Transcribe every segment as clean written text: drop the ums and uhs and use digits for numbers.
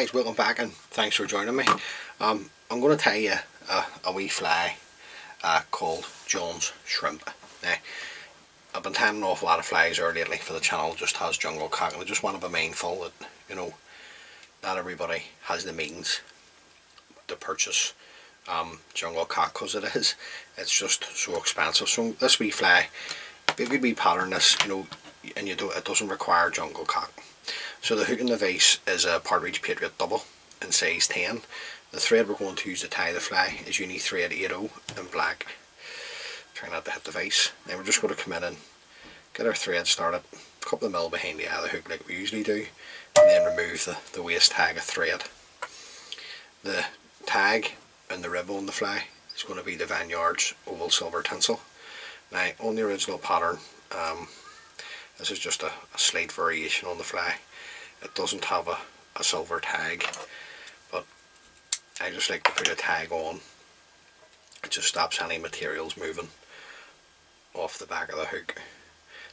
guys, welcome back and thanks for joining me. I'm going to tell you a wee fly called John's shrimp. Now, I've been tying an awful lot of flies there lately for the channel, just has jungle cock, and I just want to be mindful that, you know, not everybody has the means to purchase jungle cock, because it's just so expensive. So this wee fly, be a good wee pattern this, you know, and it doesn't require jungle cock. So the hook and the vise is a Partridge Patriot double in size 10. The thread we're going to use to tie the fly is Uni thread 80 in black. Try not to hit the vise. Then we're just going to come in and get our thread started, a couple of mil behind the eye of the hook like we usually do, and then remove the waist tag of thread. The tag and the rib on the fly is going to be the Vineyard's oval silver tinsel. Now on the original pattern, this is just a slight variation on the fly. It doesn't have a silver tag, but I just like to put a tag on. It just stops any materials moving off the back of the hook.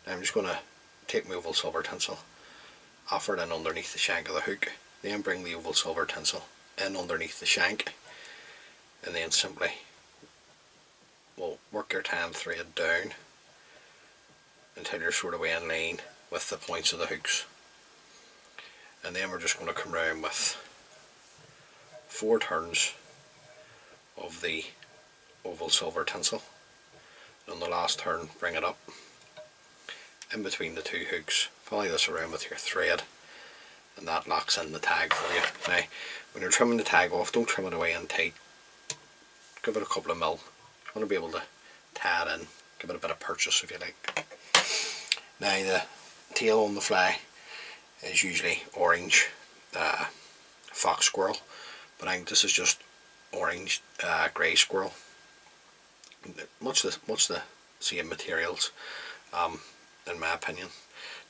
Now I'm just going to take my oval silver tinsel, offer it in underneath the shank of the hook, then bring the oval silver tinsel in underneath the shank, and then simply we'll work your tan thread down until you're sort of in line with the points of the hooks. And then we're just going to come around with 4 turns of the oval silver tinsel. And on the last turn, bring it up in between the 2 hooks. Follow this around with your thread, and that locks in the tag for you. Now, when you're trimming the tag off, don't trim it away in tight. Give it a couple of mil. You want to be able to tie it in, give it a bit of purchase if you like. Now the tail on the fly is usually orange fox squirrel, but I think this is just orange grey squirrel. Much the same materials, in my opinion.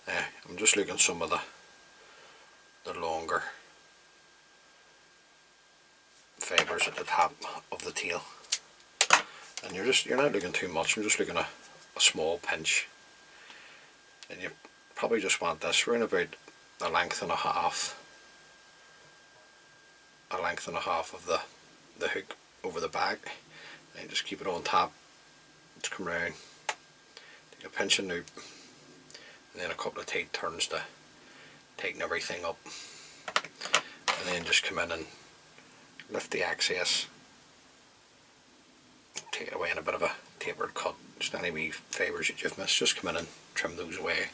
Now I'm just looking at some of the longer fibres at the top of the tail, and you're not looking too much. I'm just looking at a small pinch, and you probably just want this around about a length and a half of the hook over the back, and just keep it on top. Just come around, take a pinching loop, and then a couple of tight turns to tighten everything up, and then just come in and lift the excess, take it away in a bit of a tapered cut. Just any wee fibres that you've missed, just come in and trim those away.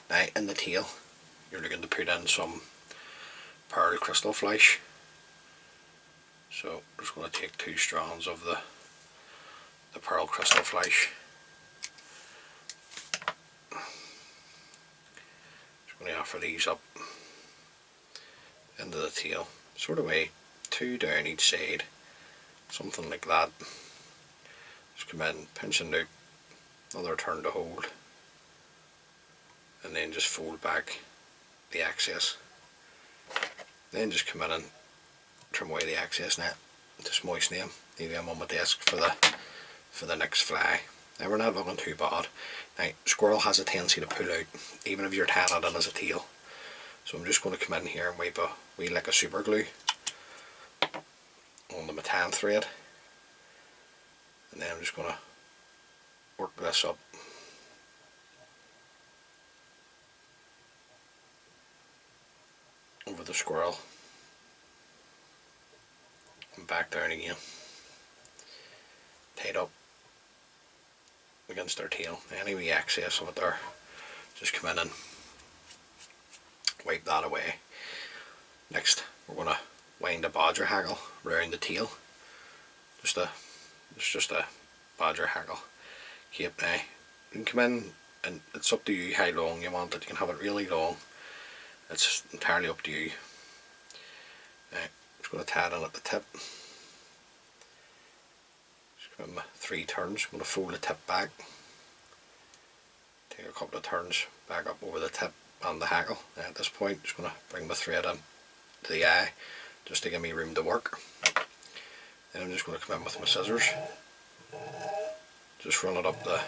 Now in the tail, you're looking to put in some pearl crystal flesh. So I'm just going to take 2 strands of the pearl crystal flesh. Just going to offer these up into the tail, sort of way 2 down each side, something like that. Just come in, pinch and loop, another turn to hold, and then just fold back the excess. Then just come in and trim away the excess. Now just moisten them, leave them on my desk for the next fly. Now we're not looking too bad. Now squirrel has a tendency to pull out even if you're tying it in as a tail, so I'm just going to come in here and wipe a wee lick of super glue on the tan thread, and then I'm just going to work this up over the squirrel and back down again, tied up against their tail. Any wee excess of it there, just come in and wipe that away. Next we're going to wind a badger hackle around the tail. It's just a badger hackle cape. Now you can come in and it's up to you how long you want it. You can have it really long, it's entirely up to you. Now I'm just going to tie it in at the tip. Just give them 3 turns. I'm going to fold the tip back, take a couple of turns back up over the tip and the hackle. Now at this point I'm just going to bring my thread in to the eye just to give me room to work. Then I'm just going to come in with my scissors, just run it up the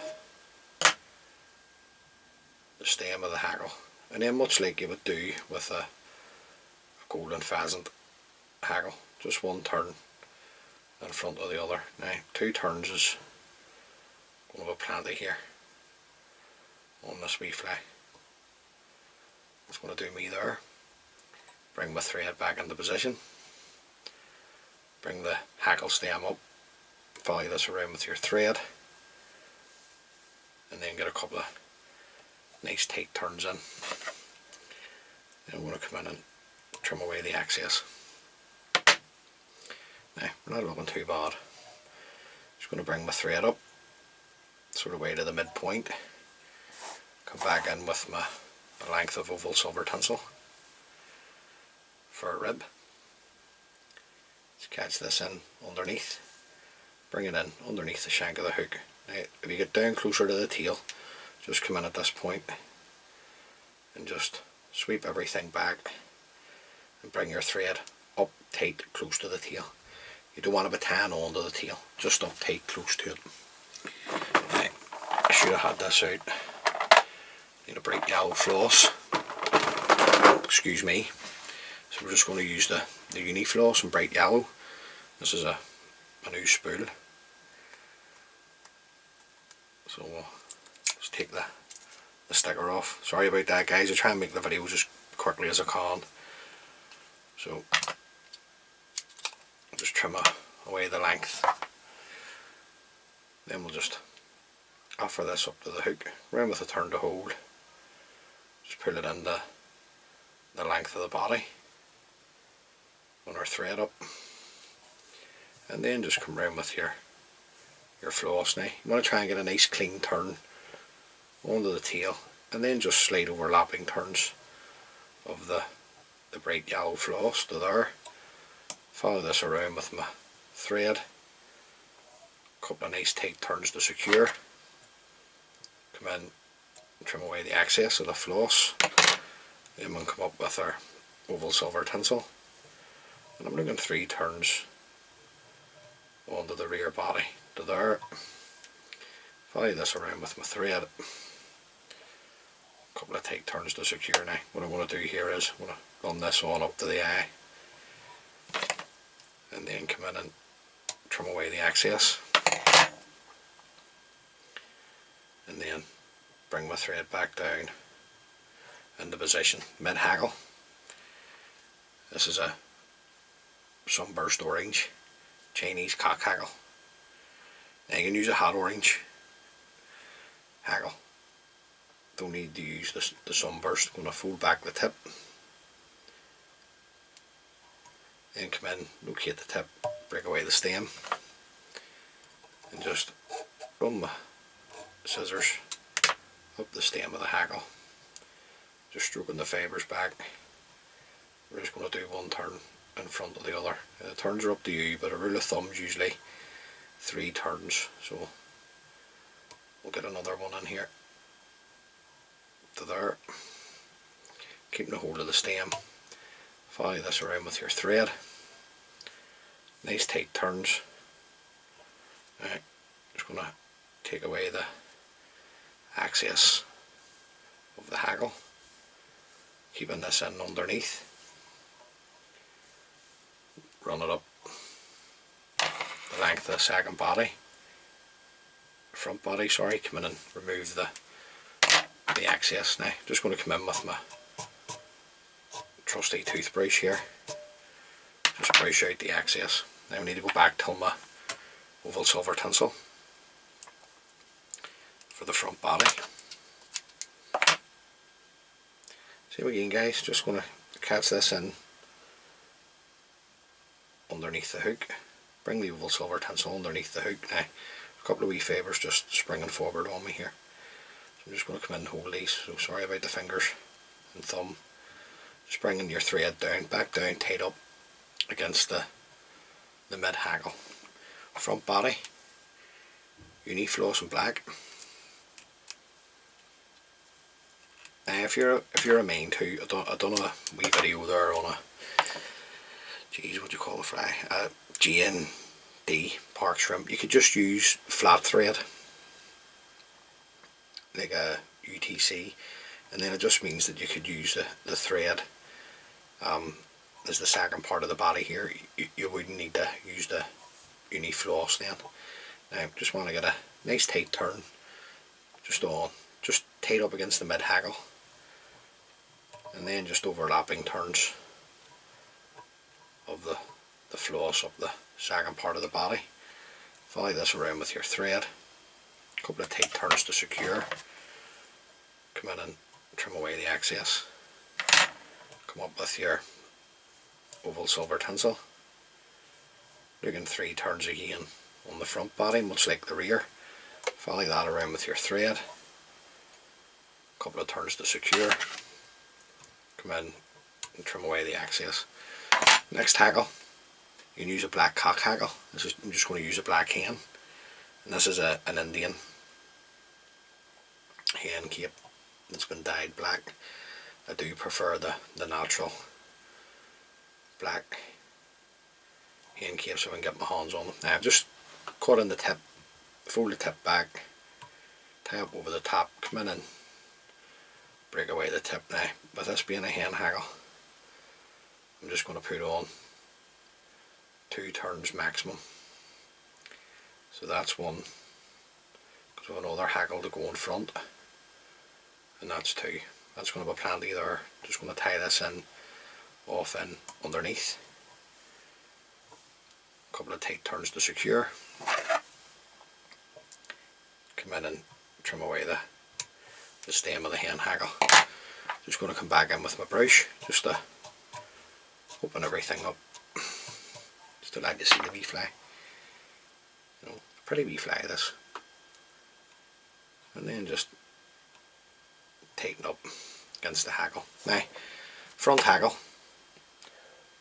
stem of the hackle, and then much like you would do with a golden pheasant hackle. Just one turn in front of the other. Now 2 turns is going to be plenty here on this wee fly. It's going to do me there. Bring my thread back into position. Bring the hackle stem up. Follow this around with your thread. And then get a couple of nice tight turns in. And I'm going to come in and trim away the excess. Now, we're not looking too bad. Just going to bring my thread up, sort of way to the midpoint. Come back in with my length of oval silver tinsel for a rib. Just catch this in underneath. Bring it in underneath the shank of the hook. Now, if you get down closer to the tail, just come in at this point and just sweep everything back and bring your thread up tight close to the tail. You don't want to be tying onto the tail, just up tight close to it. Now, I should have had this out. Need a bright yellow floss. Excuse me. So we're just going to use the Guinea floss in bright yellow. This is a new spool. So we'll just take the sticker off. Sorry about that, guys. I try and make the videos as quickly as I can. So I'll just trim away the length. Then we'll just offer this up to the hook, round with a turn to hold. Just pull it in the length of the body. Run our thread up. And then just come round with your floss. Now you want to try and get a nice clean turn onto the tail, and then just slight overlapping turns of the bright yellow floss to there. Follow this around with my thread. A couple of nice tight turns to secure. Come in and trim away the excess of the floss. Then we'll come up with our oval silver tinsel, and I'm looking 3 turns onto the rear body to there. Follow this around with my thread. A couple of tight turns to secure. Now what I want to do here is I want to run this on up to the eye, and then come in and trim away the excess, and then bring my thread back down into position, mid-hackle. This is a Sunburst orange Chinese cock hackle. Now you can use a hot orange hackle. Don't need to use the Sunburst. I'm going to fold back the tip. Then come in, locate the tip, break away the stem, and just run my scissors up the stem of the hackle, just stroking the fibres back. We're just going to do 1 turn in front of the other. The turns are up to you, but a rule of thumb is usually 3 turns. So we'll get another one in here to there, keeping the hold of the stem. Follow this around with your thread. Nice tight turns. Right, just going to take away the excess of the hackle, keeping this in underneath. Run it up the length of the second body, front body, sorry. Come in and remove the excess. Now just going to come in with my trusty toothbrush here, just brush out the excess. Now we need to go back to my oval silver tinsel for the front body. Same again, guys, just going to catch this in underneath the hook, bring the oval silver tinsel underneath the hook. Now a couple of wee fibres just springing forward on me here, so I'm just going to come in and hold these, so sorry about the fingers and thumb. Just bringing your thread down, back down, tied up against the mid-hackle. Front body, Guinea floss in black. Now if you're a main too, I done a wee video there on a, geez, what do you call the fly? A G&D park shrimp. You could just use flat thread, like a UTC, and then it just means that you could use the thread is the second part of the body here, you wouldn't need to use the Guinea floss then. Now just want to get a nice tight turn just tight up against the mid-hackle, and then just overlapping turns of the floss up the second part of the body. Follow this around with your thread, a couple of tight turns to secure, come in and trim away the excess, come up with your oval silver tinsel, looking 3 turns again on the front body much like the rear. Follow that around with your thread, a couple of turns to secure, come in and trim away the excess. Next hackle, you can use a black cock hackle. I'm just going to use a black hen, and this is an Indian hen cape that's been dyed black. I do prefer the natural black hen cape so I can get my hands on them. Now I've just cut in the tip, fold the tip back, tie up over the top, come in and break away the tip. Now with this being a hen hackle, I'm just going to put on 2 turns maximum. So that's one, because we have another hackle to go in front, and that's 2. That's going to be plenty there. Just going to tie this in off in underneath, a couple of tight turns to secure, come in and trim away the stem of the hen hackle. Just going to come back in with my brush just to open everything up, just to let you see the wee fly. You know, pretty wee fly this, and then just tighten up against the hackle. Now front hackle,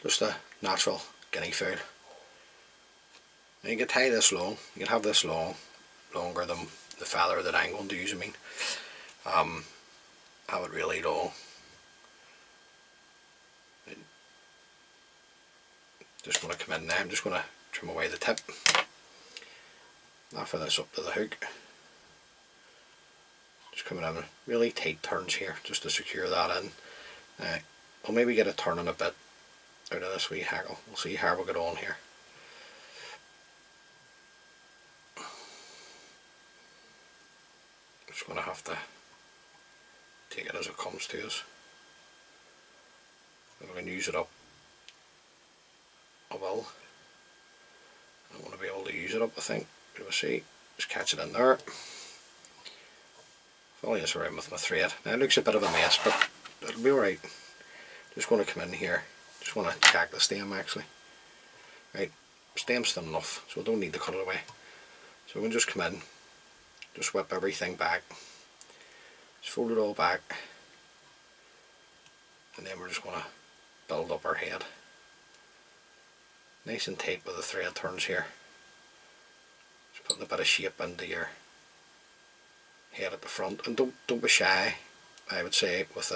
just a natural Guinea fowl. Now you can tie this long, you can have this longer than the feather that I'm going to use. I mean, have it really long. Just going to come in now, I'm just going to trim away the tip, offer this up to the hook, just coming in really tight turns here just to secure that in. I'll maybe get a turning a bit out of this wee hackle, we'll see how we get on here. Just going to have to take it as it comes to us. If I can use it up, I will. I want to be able to use it up, I think. We'll see. Just catch it in there. Follow this around with my thread. Now it looks a bit of a mess, but it'll be alright. Just going to come in here. Just want to check the stem actually. Right, stem's thin enough, so I don't need to cut it away. So we can just come in, just whip everything back, just fold it all back, and then we're just going to build up our head. Nice and tight with the thread turns here. Just putting a bit of shape into your head at the front, and don't be shy, I would say, with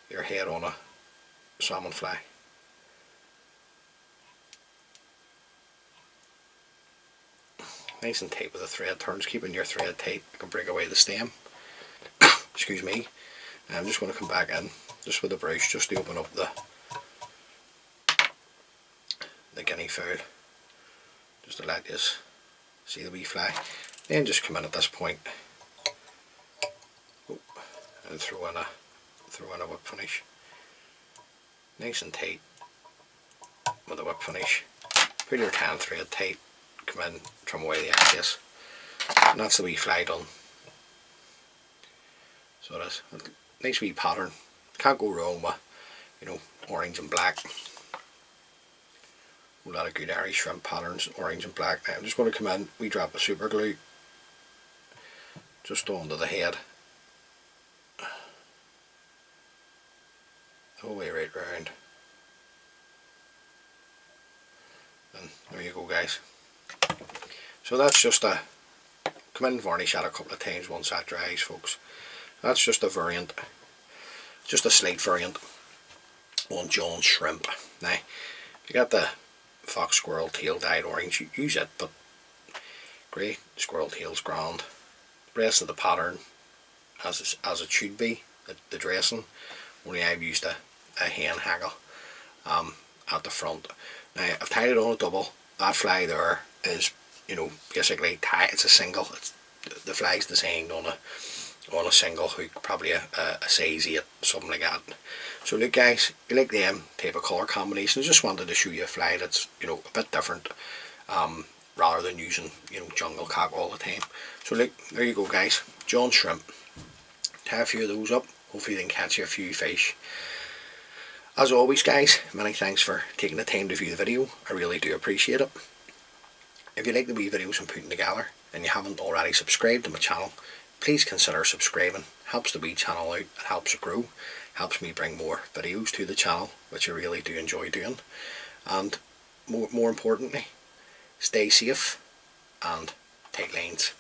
your head on a salmon fly. Nice and tight with the thread turns, keeping your thread tight. You can break away the stem. Excuse me. I'm just going to come back in just with the brush just to open up the Guinea fowl, just to let you see the wee fly. Then just come in at this point and throw in a whip finish. Nice and tight with a whip finish. Put your tan thread tight, come in, trim away the excess, and that's the wee fly done. So it is a nice wee pattern. Can't go wrong with, you know, orange and black. A lot of good Irish shrimp patterns, orange and black. Now I'm just going to come in, we drop a super glue just onto the head, the whole way right round, and there you go guys. So that's just a, come in and varnish that a couple of times once that dries folks. That's just a variant, just a slight variant on John's shrimp. Now you got the fox squirrel tail dyed orange, you use it, but grey squirrel tail's grand. The rest of the pattern as it should be, the dressing, only I've used a hen hackle, at the front. Now I've tied it on a double. That fly there is, you know, basically it's a single. The fly's designed on a single hook, probably a size 8, something like that. So look guys, you like them type of colour combinations, I just wanted to show you a fly that's, you know, a bit different, rather than using, you know, jungle cock all the time. So look, there you go guys, John shrimp. Tie a few of those up, hopefully they can catch you a few fish. As always guys, many thanks for taking the time to view the video, I really do appreciate it. If you like the wee videos I'm putting together and you haven't already subscribed to my channel, please consider subscribing. Helps the wee channel out, it helps it grow, helps me bring more videos to the channel, which I really do enjoy doing. And more importantly, stay safe and take lines.